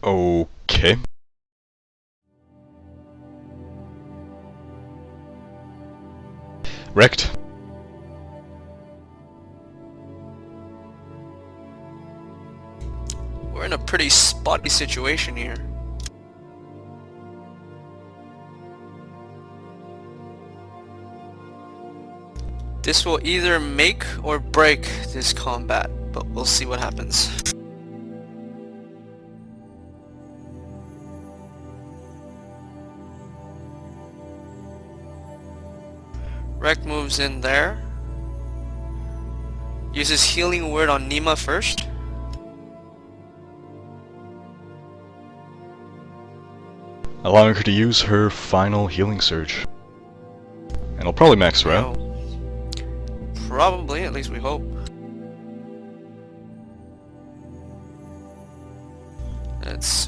Okay. Rhekd. We're in a pretty spotty situation here. This will either make or break this combat, but we'll see what happens. Rhekd moves in there. Uses healing word on Nima first. Allowing her to use her final healing surge. And it'll probably max her out. Probably, at least we hope.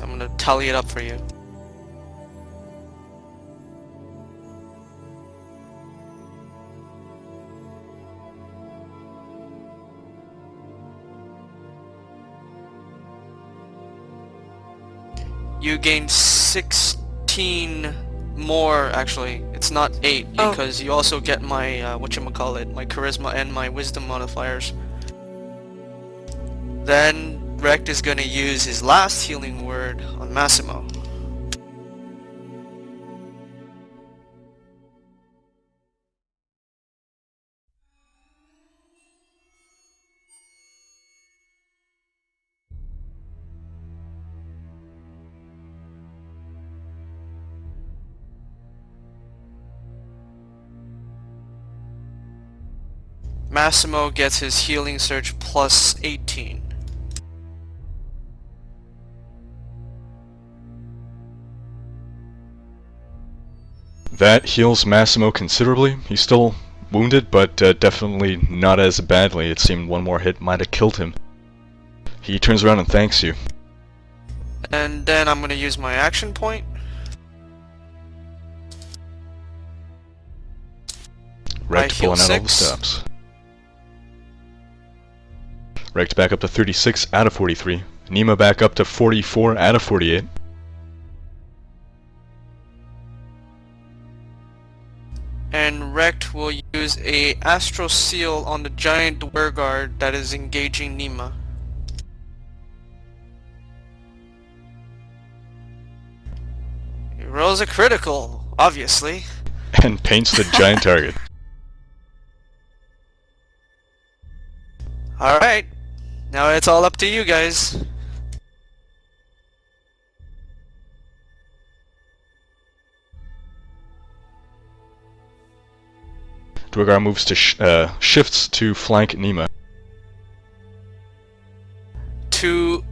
I'm gonna tally it up for you. You gained 16 more, actually. It's not 8, because you also get my, whatchamacallit, my charisma and my wisdom modifiers. Then Rhekd is gonna use his last healing word on Massimo. Massimo gets his healing surge plus 18. That heals Massimo considerably. He's still wounded, but definitely not as badly. It seemed one more hit might have killed him. He turns around and thanks you. And then I'm gonna use my action point. Rhekd pulling out all the stops. Rhekd back up to 36 out of 43. Nima back up to 44 out of 48. And Rhekd will use a Astral Seal on the giant duergar that is engaging Nima. He rolls a critical, obviously. And paints the giant target. Alright, now it's all up to you guys. Duergar moves to shifts to flank Nima. To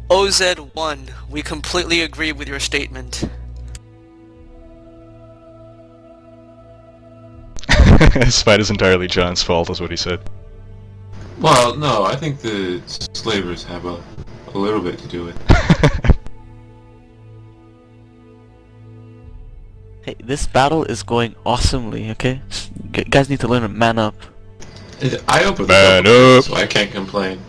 OZ1, we completely agree with your statement. This fight is entirely John's fault, is what he said. Well, no, I think the slavers have a little bit to do with it. Hey, this battle is going awesomely, okay? You guys need to learn to man up. I opened Man the up. so I can't complain.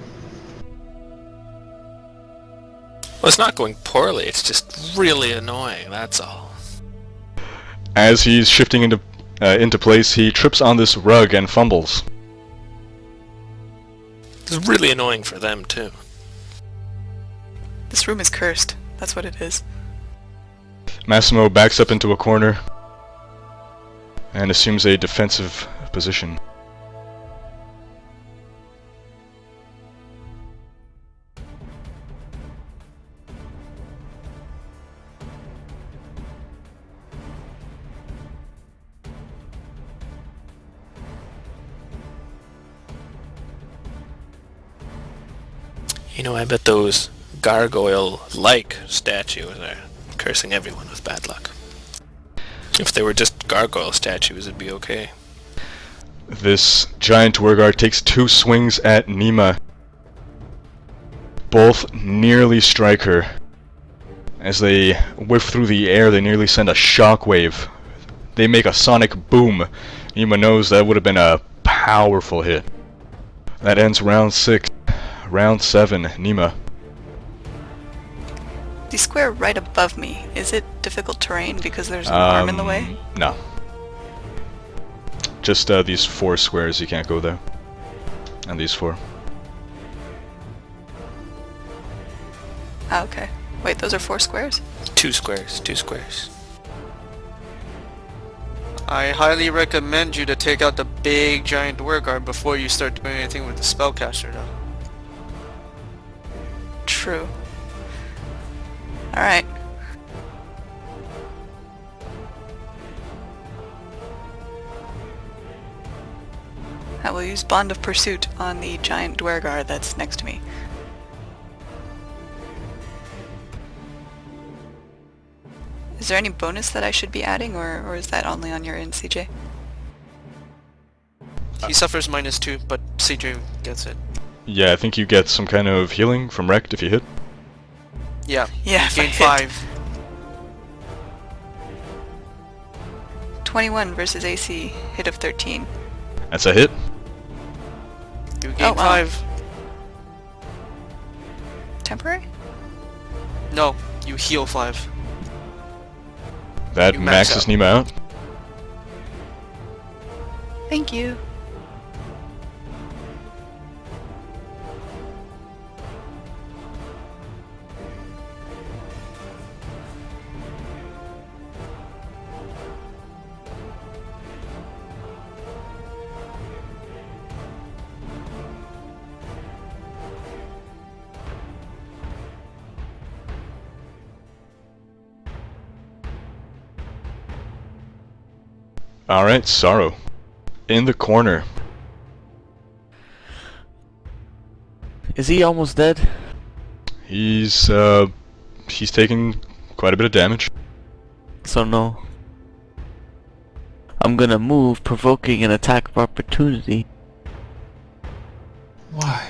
Well, it's not going poorly, it's just really annoying, that's all. As he's shifting into place, he trips on this rug and fumbles. It's really annoying for them, too. This room is cursed. That's what it is. Massimo backs up into a corner and assumes a defensive position. You know, I bet those gargoyle-like statues are cursing everyone with bad luck. If they were just gargoyle statues, it'd be okay. This giant duergar takes 2 swings at Nima. Both nearly strike her. As they whiff through the air, they nearly send a shockwave. They make a sonic boom. Nima knows that would have been a powerful hit. That ends round 6. Round 7, Nima. The square right above me, is it difficult terrain because there's an arm in the way? No. Just these 4 squares, you can't go there. And these 4. Ah, okay. Wait, those are 4 squares? 2 squares, 2 squares. I highly recommend you to take out the big giant duergar before you start doing anything with the spellcaster though. True. Alright. I will use Bond of Pursuit on the giant duergar that's next to me. Is there any bonus that I should be adding, or is that only on your end, CJ? He suffers -2, but CJ gets it. Yeah, I think you get some kind of healing from Rhekd if you hit. Yeah. Yeah, if I Gain hit. 5. 21 versus AC, hit of 13. That's a hit. You gain Oh, wow. 5. Temporary? No, you heal 5. That You max maxes out. Nima out. Thank you. Alright, Sorrow. In the corner. Is he almost dead? He's taking quite a bit of damage. So no. I'm gonna move, provoking an attack of opportunity. Why?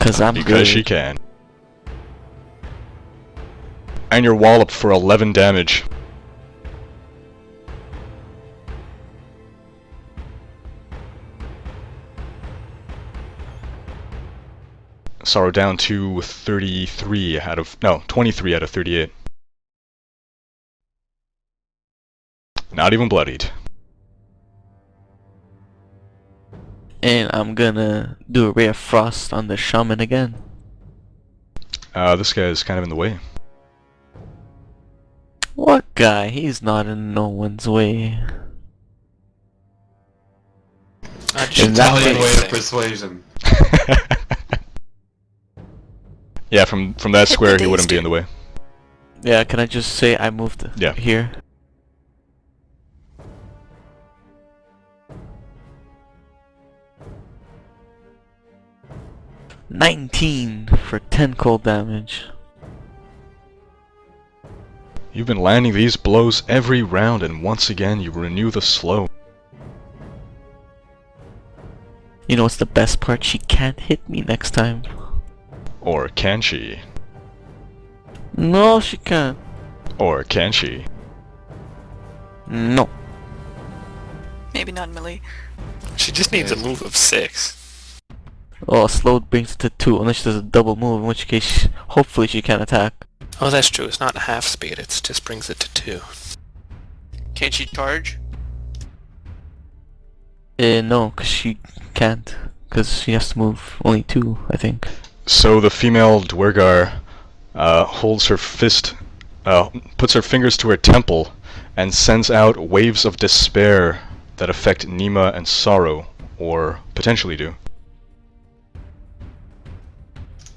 Cause I'm Because good. she can. And you're walloped for 11 damage. Sorrow down to 23 out of... no, 23 out of 38. Not even bloodied. And I'm gonna do a Ray of Frost on the shaman again. This guy is kind of in the way. What guy? He's not in no one's way. I should In tell that you Italian way of anything. persuasion. Yeah, from that Hit square the he wouldn't be days, in the way. Yeah, can I just say I moved Yeah. here? $19 for 10 cold damage. You've been landing these blows every round, and once again you renew the slow. You know what's the best part? She can't hit me next time. Or can she? No, she can't. Or can she? No. Maybe not melee. She just needs a move of 6. Oh, slow brings it to 2, unless she does a double move, in which case, hopefully she can attack. Oh, that's true. It's not half speed. It just brings it to 2. Can't she charge? No, cause she can't. Cause she has to move only 2, I think. So the female duergar holds her fist, puts her fingers to her temple, and sends out waves of despair that affect Nima and Sorrow, or potentially do.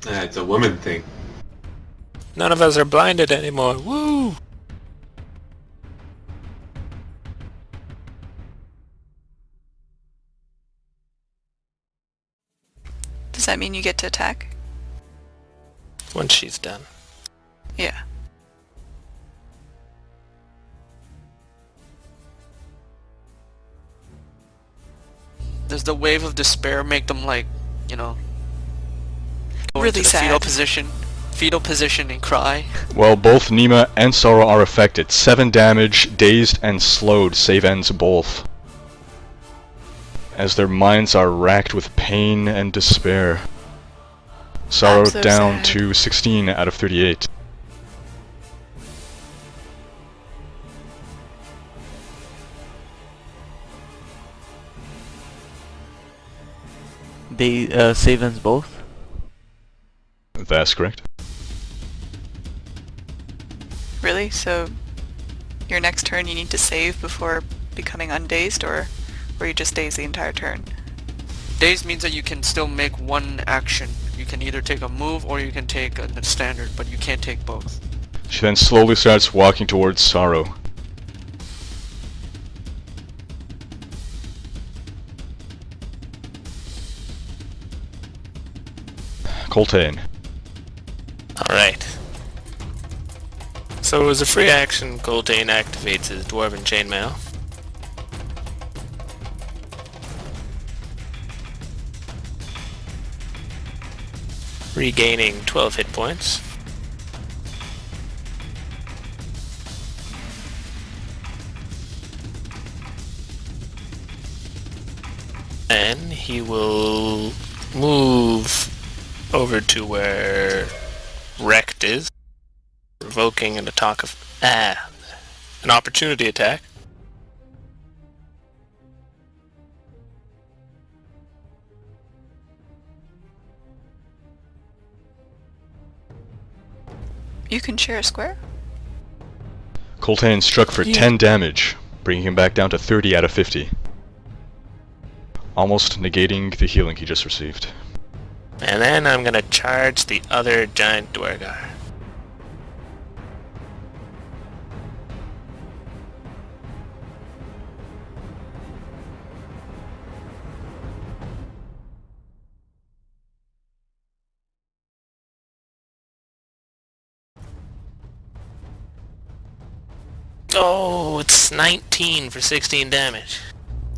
It's a woman thing. None of us are blinded anymore. Woo! Does that mean you get to attack? Once she's done. Yeah. Does the wave of despair make them like, you know, go Really into the sad. fetal position and cry? Well, both Nima and Sorrow are affected. 7 damage, dazed and slowed, save ends both. As their minds are racked with pain and despair. Sorrow I'm so down sad. to 16 out of 38. They save ends both. That's correct. Really? So your next turn you need to save before becoming undazed, or you just daze the entire turn? Daze means that you can still make one action. You can either take a move or you can take a standard, but you can't take both. She then slowly starts walking towards Sorrow. Coltaine. Alright. So as a free action, Coltaine activates his Dwarven Chainmail. Regaining 12 hit points. And he will move over to where Rhekd is, provoking an attack of an opportunity attack. You can share a square? Coltaine struck for 10 damage, bringing him back down to 30 out of 50. Almost negating the healing he just received. And then I'm gonna charge the other giant duergar. Oh, it's 19 for 16 damage.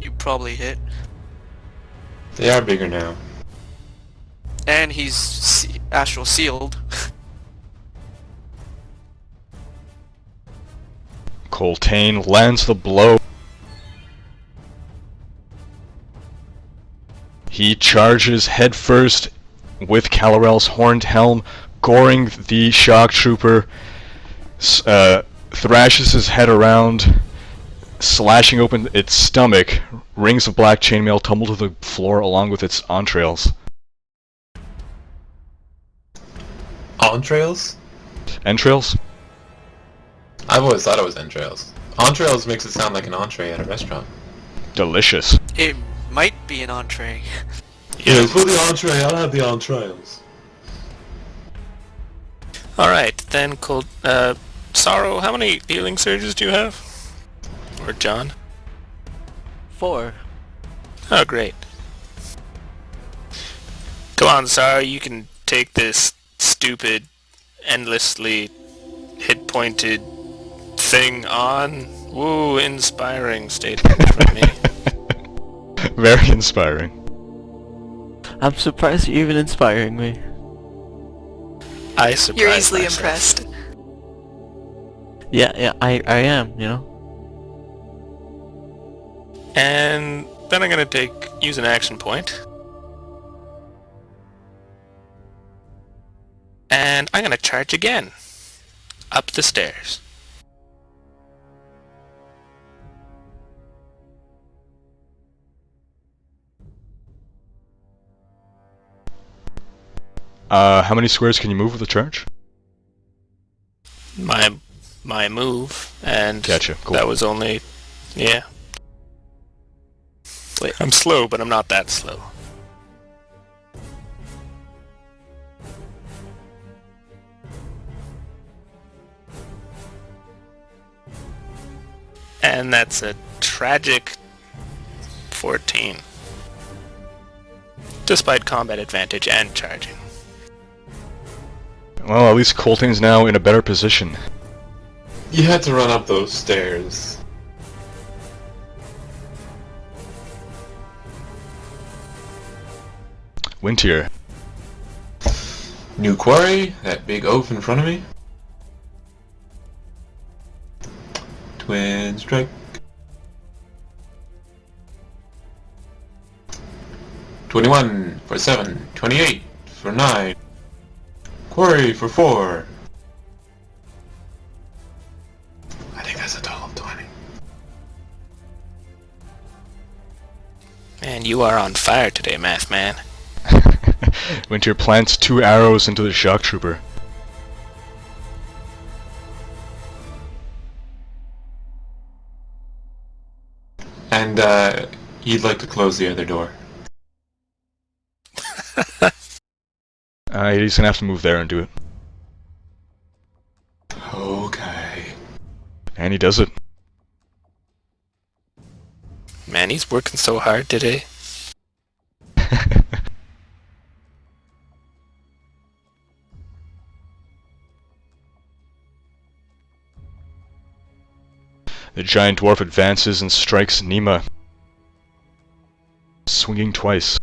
You probably hit. They are bigger now. And he's astral sealed. Coltaine lands the blow. He charges headfirst with Calorel's horned helm, goring the shock trooper, thrashes his head around, slashing open its stomach. Rings of black chainmail tumble to the floor along with its entrails. Entrails? Entrails? I've always thought it was entrails. Entrails makes it sound like an entree at a restaurant. Delicious. It might be an entree. Yeah, for the entree, I'll have the entrails. Alright, then Sorrow, how many healing surges do you have? Or John? 4. Oh, great. Come on, Sorrow, you can take this stupid, endlessly hit-pointed thing on. Woo, inspiring statement from me. Very inspiring. I'm surprised you're even inspiring me. I surprised You're easily myself. impressed. Yeah, I am, you know. And then I'm gonna use an action point. And I'm gonna charge again. Up the stairs. How many squares can you move with the charge? My move, and Gotcha, cool. that was only, yeah. Wait, I'm slow, but I'm not that slow. And that's a tragic 14. Despite combat advantage and charging. Well, at least Coltaine's now in a better position. You had to run up those stairs. Wintier. New quarry, that big oaf in front of me. Twin strike. 21 for 7, 28 for 9. Quarry for 4. I think that's a total of 20. Man, you are on fire today, Math Man. Winter plants 2 arrows into the shock trooper. And you'd like to close the other door. He's gonna have to move there and do it. Okay. And he does it. Man, he's working so hard today. The giant dwarf advances and strikes Nima, swinging twice.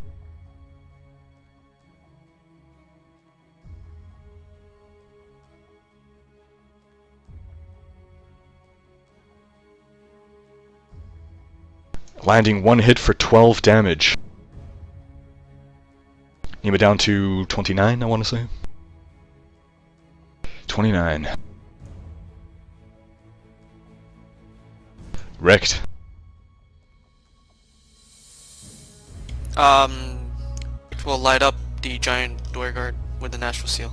Landing 1 hit for 12 damage. Nima down to 29, I want to say. 29. Rhekd. We'll light up the giant duergar with the natural seal.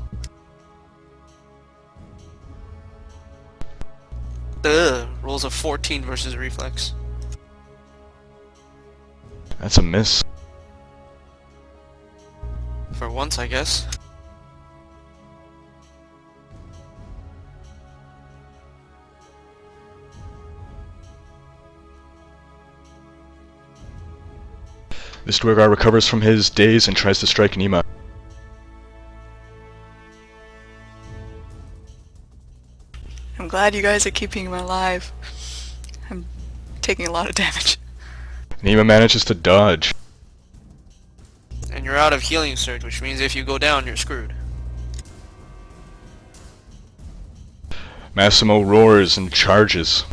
Rolls a 14 versus reflex. That's a miss. For once, I guess. This duergar recovers from his daze and tries to strike Nima. I'm glad you guys are keeping him alive. I'm taking a lot of damage. Nima manages to dodge. And you're out of healing surge, which means if you go down, you're screwed. Massimo roars and charges.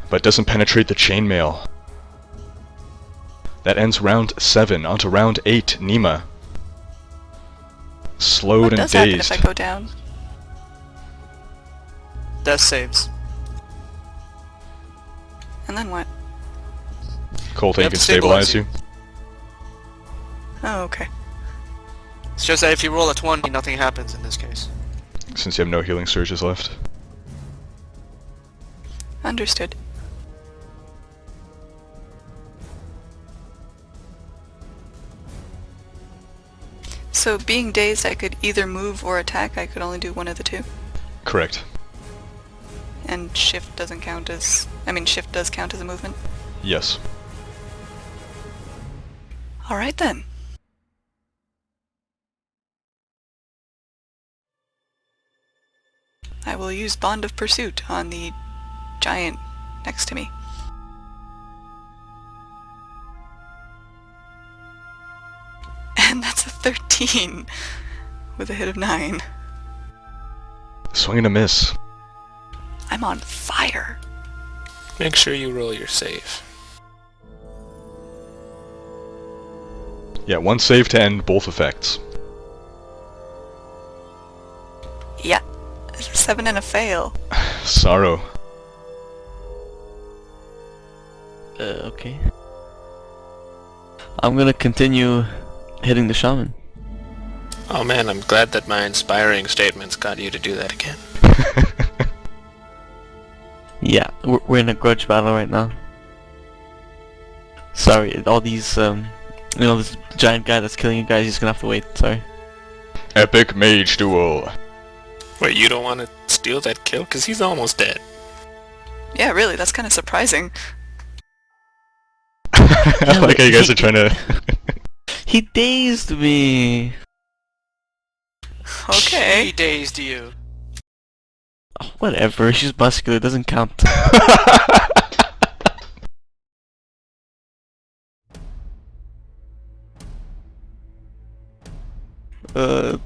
But doesn't penetrate the chainmail. That ends round 7. Onto round 8, Nima. Slowed What and does happen dazed. if I go down? Death saves. And then what? Coltaine Yep, can stabilize stabilize you. Oh, okay. It's just that if you roll a 20, nothing happens in this case. Since you have no healing surges left. Understood. So being dazed, I could either move or attack. I could only do one of the two. Correct. And shift doesn't count as... I mean, shift does count as a movement. Yes. Alright then. I will use Bond of Pursuit on the giant next to me. And that's a 13 with a hit of 9. Swing and a miss. I'm on fire. Make sure you roll your save. Yeah, 1 save to end both effects. Yeah. It's a 7 and a fail. Sorrow. Okay. I'm gonna continue hitting the shaman. Oh man, I'm glad that my inspiring statements got you to do that again. Yeah, we're in a grudge battle right now. Sorry, all these, this giant guy that's killing you guys, he's gonna have to wait, sorry. Epic mage duel. Wait, you don't want to steal that kill? Because he's almost dead. Yeah, really, that's kind of surprising. I like how you guys are trying to... He dazed me! Okay. He dazed you. Oh, whatever, she's muscular, doesn't count.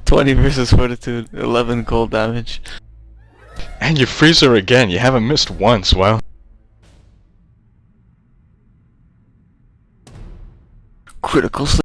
20 versus fortitude, 11 cold damage. And you freeze her again. You haven't missed once, wow. Critical